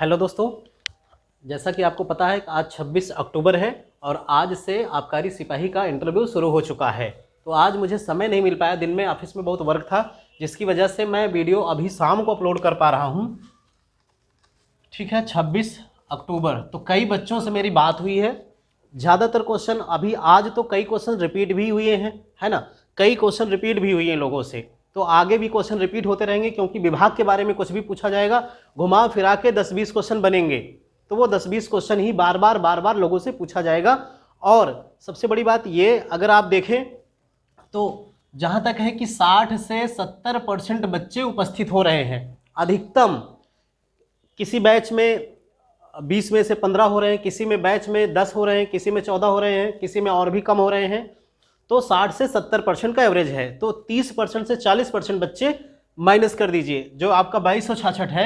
Hello दोस्तों, जैसा कि आपको पता है कि आज 26 अक्टूबर है और आज से आबकारी सिपाही का इंटरव्यू शुरू हो चुका है। तो आज मुझे समय नहीं मिल पाया, दिन में ऑफिस में बहुत वर्क था, जिसकी वजह से मैं वीडियो अभी शाम को अपलोड कर पा रहा हूँ। ठीक है, 26 अक्टूबर। तो कई बच्चों से मेरी बात हुई है, ज़्यादातर क्वेश्चन अभी आज तो कई क्वेश्चन रिपीट भी हुए हैं, है ना। कई क्वेश्चन रिपीट भी हुए हैं लोगों से, तो आगे भी क्वेश्चन रिपीट होते रहेंगे क्योंकि विभाग के बारे में कुछ भी पूछा जाएगा, घुमा फिरा के 10-20 क्वेश्चन बनेंगे। तो वो 10-20 क्वेश्चन ही बार बार लोगों से पूछा जाएगा। और सबसे बड़ी बात ये, अगर आप देखें तो जहाँ तक है कि 60 से 70% बच्चे उपस्थित हो रहे हैं अधिकतम। किसी बैच में 20 में से 15 हो रहे हैं, किसी में बैच में 10 हो रहे हैं, किसी में 14 हो रहे हैं, किसी में और भी कम हो रहे हैं। तो 60 से 70% का एवरेज है, तो 30% से 40% बच्चे माइनस कर दीजिए। जो आपका 2266 है,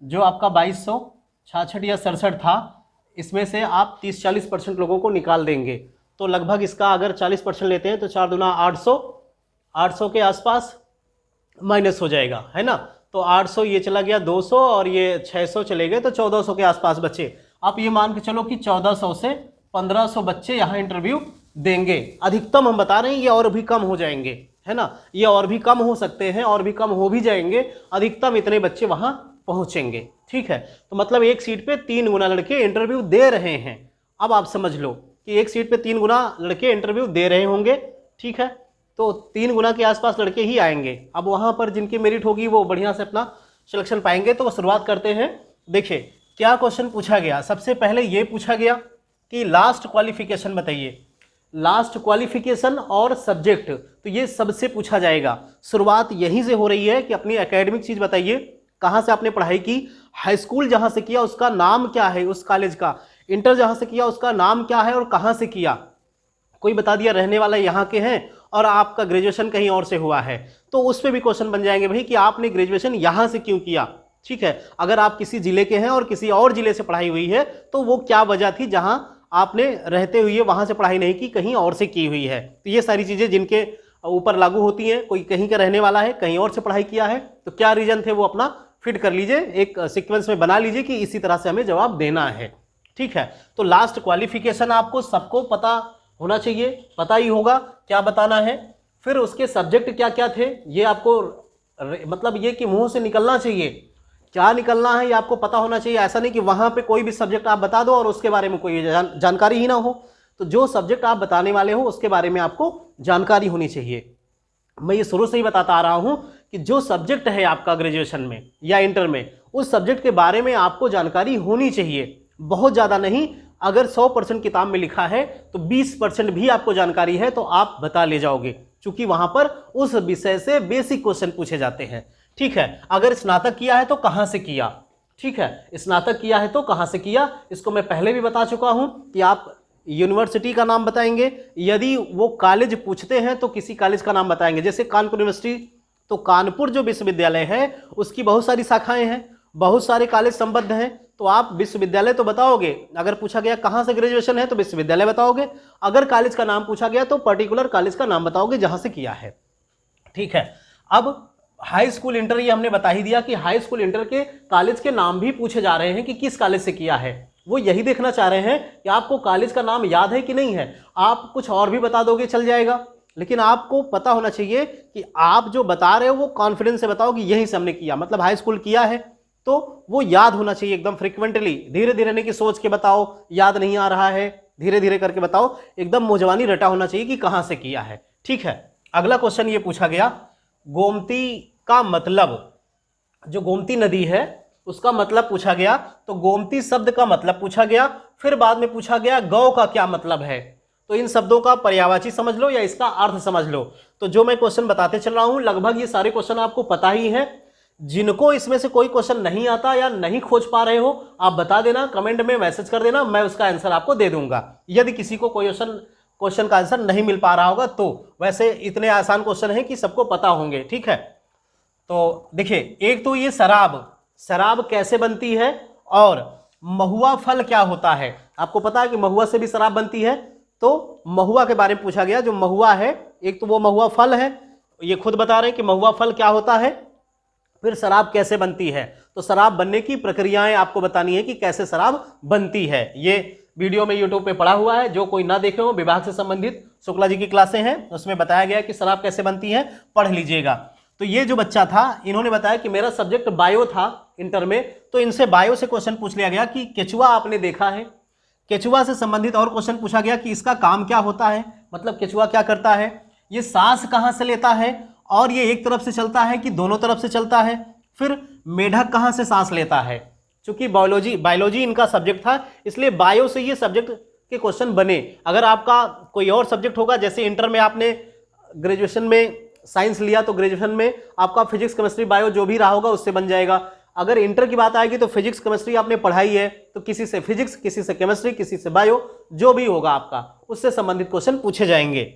जो आपका 2266 या 67 था, इसमें से आप 30-40% लोगों को निकाल देंगे। तो लगभग इसका अगर 40% लेते हैं तो 4 दूना 800 के आसपास माइनस हो जाएगा, है ना। तो 800 ये चला गया, 200 और ये 600 चले गए, तो 1400 के आसपास बच्चे। आप ये मान के चलो कि 1400 से 1500 बच्चे यहाँ इंटरव्यू देंगे अधिकतम। हम बता रहे हैं ये और भी कम हो जाएंगे, है ना, ये और भी कम हो सकते हैं, और भी कम हो भी जाएंगे। अधिकतम इतने बच्चे वहाँ पहुँचेंगे। ठीक है, तो मतलब एक सीट पे 3 गुना लड़के इंटरव्यू दे रहे हैं। अब आप समझ लो कि एक सीट पे 3 गुना लड़के इंटरव्यू दे रहे होंगे। ठीक है, तो 3 गुना के आसपास लड़के ही आएंगे। अब वहाँ पर जिनकी मेरिट होगी वो बढ़िया से अपना सिलेक्शन पाएंगे। तो शुरुआत करते हैं। देखिए क्या क्वेश्चन पूछा गया। सबसे पहले ये पूछा गया कि लास्ट क्वालिफिकेशन बताइए। लास्ट क्वालिफिकेशन और सब्जेक्ट, तो ये सबसे पूछा जाएगा। शुरुआत यहीं से हो रही है कि अपनी एकेडमिक चीज़ बताइए, कहाँ से आपने पढ़ाई की, हाई स्कूल जहाँ से किया उसका नाम क्या है उस कॉलेज का, इंटर जहाँ से किया उसका नाम क्या है और कहाँ से किया। कोई बता दिया रहने वाला यहाँ के हैं और आपका ग्रेजुएशन कहीं और से हुआ है, तो उस पर भी क्वेश्चन बन जाएंगे भाई कि आपने ग्रेजुएशन यहाँ से क्यों किया। ठीक है, अगर आप किसी जिले के हैं और किसी और जिले से पढ़ाई हुई है तो वो क्या वजह थी जहाँ आपने रहते हुए वहाँ से पढ़ाई नहीं की, कहीं और से की हुई है। तो ये सारी चीज़ें जिनके ऊपर लागू होती हैं। कोई कहीं का रहने वाला है, कहीं और से पढ़ाई किया है, तो क्या रीजन थे वो अपना फिट कर लीजिए, एक सीक्वेंस में बना लीजिए कि इसी तरह से हमें जवाब देना है। ठीक है, तो लास्ट क्वालिफिकेशन आपको सबको पता होना चाहिए, पता ही होगा क्या बताना है। फिर उसके सब्जेक्ट क्या क्या थे ये आपको मतलब ये कि मुंह से निकलना चाहिए, क्या निकलना है ये आपको पता होना चाहिए। ऐसा नहीं कि वहाँ पे कोई भी सब्जेक्ट आप बता दो और उसके बारे में कोई जानकारी ही ना हो। तो जो सब्जेक्ट आप बताने वाले हो उसके बारे में आपको जानकारी होनी चाहिए। मैं ये शुरू से ही बताता आ रहा हूँ कि जो सब्जेक्ट है आपका ग्रेजुएशन में या इंटर में, उस सब्जेक्ट के बारे में आपको जानकारी होनी चाहिए, बहुत ज़्यादा नहीं। अगर 100% किताब में लिखा है तो 20% भी आपको जानकारी है तो आप बता ले जाओगे, क्योंकि वहाँ पर उस विषय से बेसिक क्वेश्चन पूछे जाते हैं। ठीक है, अगर स्नातक किया है तो कहाँ से किया। ठीक है, स्नातक किया है तो कहाँ से किया, इसको मैं पहले भी बता चुका हूँ कि आप यूनिवर्सिटी का नाम बताएंगे। यदि वो कॉलेज पूछते हैं तो किसी कॉलेज का नाम बताएंगे, जैसे कानपुर यूनिवर्सिटी, तो कानपुर जो विश्वविद्यालय है उसकी बहुत सारी शाखाएं हैं, बहुत सारे कॉलेज संबद्ध हैं, तो आप विश्वविद्यालय तो बताओगे। अगर पूछा गया कहाँ से ग्रेजुएशन है तो विश्वविद्यालय बताओगे। अगर कॉलेज का नाम पूछा गया तो पर्टिकुलर कॉलेज का नाम बताओगे जहाँ से किया है। ठीक है, अब हाई स्कूल इंटर ये हमने बता ही दिया कि हाई स्कूल इंटर के कॉलेज के नाम भी पूछे जा रहे हैं कि किस कॉलेज से किया है। वो यही देखना चाह रहे हैं कि आपको कॉलेज का नाम याद है कि नहीं है। आप कुछ और भी बता दोगे चल जाएगा, लेकिन आपको पता होना चाहिए कि आप जो बता रहे हो वो कॉन्फिडेंस से बताओ कि यहीं से हमने किया, मतलब हाई स्कूल किया है, तो वो याद होना चाहिए एकदम फ्रिक्वेंटली। धीरे धीरे नहीं कि सोच के बताओ, याद नहीं आ रहा है, धीरे धीरे करके बताओ, एकदम मुजवानी रटा होना चाहिए कि कहाँ से किया है। ठीक है, अगला क्वेश्चन ये पूछा गया, गोमती का मतलब, जो गोमती नदी है उसका मतलब पूछा गया। तो गोमती शब्द का मतलब पूछा गया, फिर बाद में पूछा गया गौ का क्या मतलब है। तो इन शब्दों का पर्यायवाची समझ लो या इसका अर्थ समझ लो। तो जो मैं क्वेश्चन बताते चल रहा हूं लगभग ये सारे क्वेश्चन आपको पता ही हैं। जिनको इसमें से कोई क्वेश्चन नहीं आता या नहीं खोज पा रहे हो आप बता देना, कमेंट में मैसेज कर देना, मैं उसका आंसर आपको दे दूंगा। यदि किसी को कोई क्वेश्चन का आंसर नहीं मिल पा रहा होगा तो, वैसे इतने आसान क्वेश्चन है कि सबको पता होंगे। ठीक है, तो देखिए, एक तो ये शराब कैसे बनती है और महुआ फल क्या होता है। आपको पता है कि महुआ से भी शराब बनती है, तो महुआ के बारे में पूछा गया। जो महुआ है, एक तो वो महुआ फल है, ये खुद बता रहे हैं कि महुआ फल क्या होता है, फिर शराब कैसे बनती है, तो शराब बनने की प्रक्रियाएं आपको बतानी है कि कैसे शराब बनती है। ये वीडियो में यूट्यूब पे पड़ा हुआ है, जो कोई ना देखे हो, विभाग से संबंधित शुक्ला जी की क्लासें हैं, उसमें बताया गया है कि शराब कैसे बनती है, पढ़ लीजिएगा। तो ये जो बच्चा था, इन्होंने बताया कि मेरा सब्जेक्ट बायो था इंटर में, तो इनसे बायो से क्वेश्चन पूछ लिया गया कि केचुआ आपने देखा है। केचुआ से संबंधित और क्वेश्चन पूछा गया कि इसका काम क्या होता है, मतलब केचुआ क्या करता है, ये सांस कहाँ से लेता है, और ये एक तरफ से चलता है कि दोनों तरफ से चलता है, फिर मेढक कहाँ से सांस लेता है। चूंकि बायोलॉजी इनका सब्जेक्ट था, इसलिए बायो से ये सब्जेक्ट के क्वेश्चन बने। अगर आपका कोई और सब्जेक्ट होगा, जैसे इंटर में आपने ग्रेजुएशन में साइंस लिया, तो ग्रेजुएशन में आपका फिजिक्स केमिस्ट्री बायो जो भी रहा होगा उससे बन जाएगा। अगर इंटर की बात आएगी तो फिजिक्स केमिस्ट्री आपने पढ़ाई है, तो किसी से फिजिक्स, किसी से केमिस्ट्री, किसी से बायो, जो भी होगा आपका उससे संबंधित क्वेश्चन पूछे जाएंगे।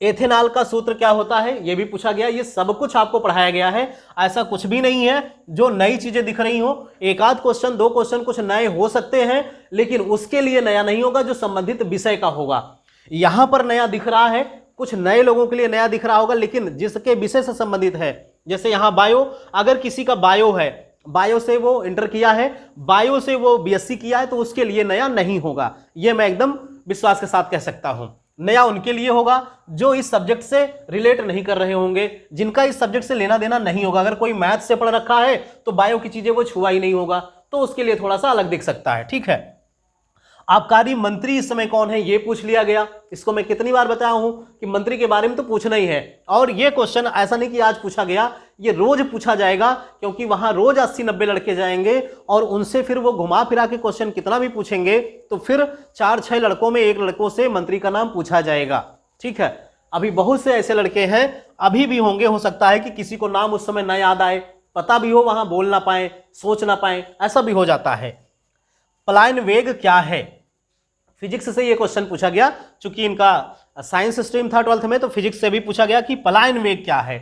एथेनॉल का सूत्र क्या होता है, यह भी पूछा गया। ये सब कुछ आपको पढ़ाया गया है, ऐसा कुछ भी नहीं है जो नई चीजें दिख रही हो। एक आध क्वेश्चन, दो क्वेश्चन कुछ नए हो सकते हैं, लेकिन उसके लिए नया नहीं होगा, जो संबंधित विषय का होगा। यहां पर नया दिख रहा है, कुछ नए लोगों के लिए नया दिख रहा होगा, लेकिन जिसके विषय से संबंधित है। जैसे यहां बायो, अगर किसी का बायो है, बायो से वो इंटर किया है, बायो से वो बीएससी किया है, तो उसके लिए नया नहीं होगा। यह मैं एकदम विश्वास के साथ कह सकता हूं। नया उनके लिए होगा जो इस सब्जेक्ट से रिलेट नहीं कर रहे होंगे, जिनका इस सब्जेक्ट से लेना देना नहीं होगा। अगर कोई मैथ से पढ़ रखा है तो बायो की चीजें वो छुआ ही नहीं होगा, तो उसके लिए थोड़ा सा अलग दिख सकता है। ठीक है, आबकारी मंत्री इस समय कौन है, ये पूछ लिया गया। इसको मैं कितनी बार बताया हूं कि मंत्री के बारे में तो पूछना ही है। और ये क्वेश्चन ऐसा नहीं कि आज पूछा गया, ये रोज पूछा जाएगा, क्योंकि वहां रोज 80-90 लड़के जाएंगे और उनसे फिर वो घुमा फिरा के क्वेश्चन कितना भी पूछेंगे, तो फिर 4-6 लड़कों में एक लड़कों से मंत्री का नाम पूछा जाएगा। ठीक है, अभी बहुत से ऐसे लड़के हैं, अभी भी होंगे, हो सकता है कि किसी को नाम उस समय न याद आए, पता भी हो, वहां बोल ना पाए, सोच ना पाए, ऐसा भी हो जाता है। पलायन वेग क्या है, फिजिक्स से ये क्वेश्चन पूछा गया, चूंकि इनका साइंस स्ट्रीम था 12th में, तो फिजिक्स से भी पूछा गया कि पलायन वेग क्या है।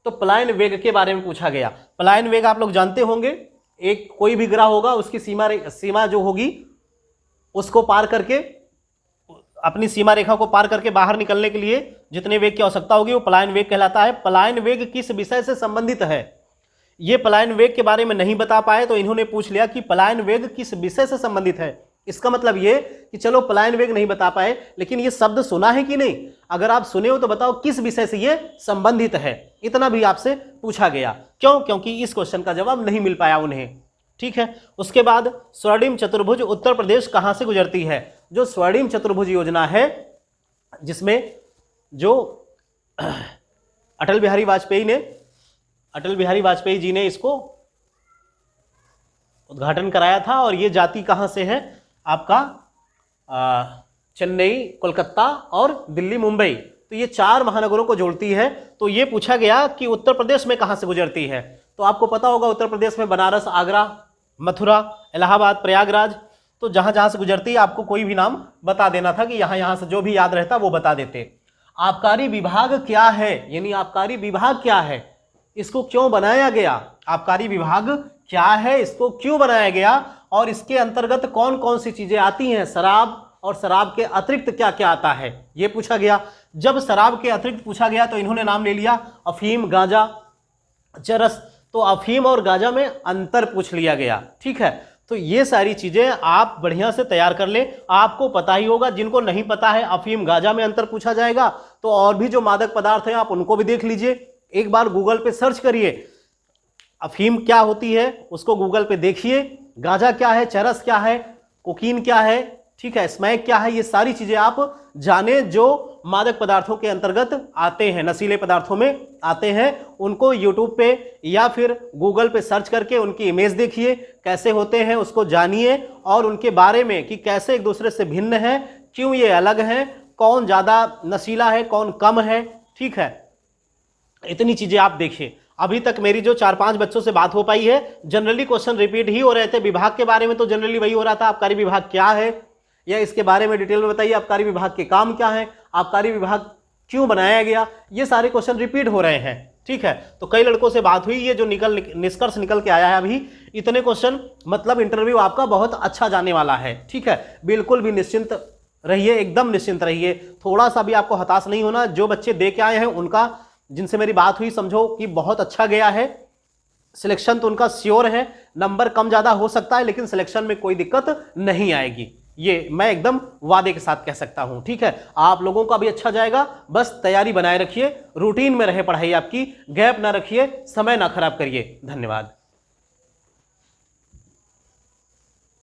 तो पलायन वेग के बारे में पूछा गया। पलायन वेग आप लोग जानते होंगे, एक कोई भी ग्रह होगा, उसकी सीमा जो होगी उसको पार करके, अपनी सीमा रेखा को पार करके बाहर निकलने के लिए जितने वेग की आवश्यकता होगी वो पलायन वेग कहलाता है। पलायन वेग किस विषय से संबंधित है, ये पलायन वेग के बारे में नहीं बता पाए, तो इन्होंने पूछ लिया कि पलायन वेग किस विषय से संबंधित है। इसका मतलब ये कि चलो पलायन वेग नहीं बता पाए, लेकिन ये शब्द सुना है कि नहीं, अगर आप सुने हो तो बताओ किस विषय से ये संबंधित है। इतना भी आपसे पूछा गया। क्यों? क्योंकि इस क्वेश्चन का जवाब नहीं मिल पाया उन्हें। ठीक है, उसके बाद स्वर्णिम चतुर्भुज उत्तर प्रदेश कहां से गुजरती है। जो स्वर्णिम चतुर्भुज योजना है, जिसमें जो अटल बिहारी वाजपेयी जी ने इसको उद्घाटन कराया था, और ये जाति कहां से है आपका, चेन्नई, कोलकाता और दिल्ली, मुंबई, तो ये 4 महानगरों को जोड़ती है। तो ये पूछा गया कि उत्तर प्रदेश में कहां से गुजरती है। तो आपको पता होगा उत्तर प्रदेश में बनारस, आगरा, मथुरा, इलाहाबाद, प्रयागराज, तो जहां जहां से गुजरती है आपको कोई भी नाम बता देना था कि यहां से, जो भी याद रहता वो बता देते। आबकारी विभाग क्या है, यानी आबकारी विभाग क्या है, इसको क्यों बनाया गया, आबकारी विभाग क्या है, इसको क्यों बनाया गया, और इसके अंतर्गत कौन कौन सी चीजें आती हैं, शराब और शराब के अतिरिक्त क्या क्या आता है, यह पूछा गया। जब शराब के अतिरिक्त पूछा गया तो इन्होंने नाम ले लिया अफीम, गांजा, चरस। तो अफीम और गांजा में अंतर पूछ लिया गया। ठीक है, तो ये सारी चीजें आप बढ़िया से तैयार कर ले, आपको पता ही होगा। जिनको नहीं पता है अफीम गांजा में अंतर पूछा जाएगा, तो और भी जो मादक पदार्थ हैं आप उनको भी देख लीजिए। एक बार गूगल पे सर्च करिए, अफीम क्या होती है उसको गूगल पे देखिए, गांजा क्या है, चरस क्या है, कोकीन क्या है, ठीक है, स्मैक क्या है, ये सारी चीजें आप जाने जो मादक पदार्थों के अंतर्गत आते हैं, नशीले पदार्थों में आते हैं। उनको यूट्यूब पे या फिर गूगल पे सर्च करके उनकी इमेज देखिए, कैसे होते हैं उसको जानिए, और उनके बारे में कि कैसे एक दूसरे से भिन्न है, क्यों ये अलग हैं, कौन ज़्यादा नशीला है, कौन कम है। ठीक है, इतनी चीज़ें आप देखिए। अभी तक मेरी जो 4-5 बच्चों से बात हो पाई है, जनरली क्वेश्चन रिपीट ही हो रहे थे। विभाग के बारे में तो जनरली वही हो रहा था, आबकारी विभाग क्या है, या इसके बारे में डिटेल में बताइए, आबकारी विभाग के काम क्या है, आबकारी विभाग क्यों बनाया गया, ये सारे क्वेश्चन रिपीट हो रहे हैं। ठीक है, तो कई लड़कों से बात हुई, ये जो निष्कर्ष निकल के आया है अभी, इतने क्वेश्चन, मतलब इंटरव्यू आपका बहुत अच्छा जाने वाला है। ठीक है, बिल्कुल भी निश्चिंत रहिए, एकदम निश्चिंत रहिए, थोड़ा सा भी आपको हताश नहीं होना। जो बच्चे दे के आए हैं उनका, जिनसे मेरी बात हुई, समझो कि बहुत अच्छा गया है, सिलेक्शन तो उनका श्योर है, नंबर कम ज़्यादा हो सकता है लेकिन सिलेक्शन में कोई दिक्कत नहीं आएगी, ये मैं एकदम वादे के साथ कह सकता हूं। ठीक है, आप लोगों का भी अच्छा जाएगा, बस तैयारी बनाए रखिए, रूटीन में रहे पढ़ाई आपकी, गैप ना रखिए, समय ना खराब करिए। धन्यवाद।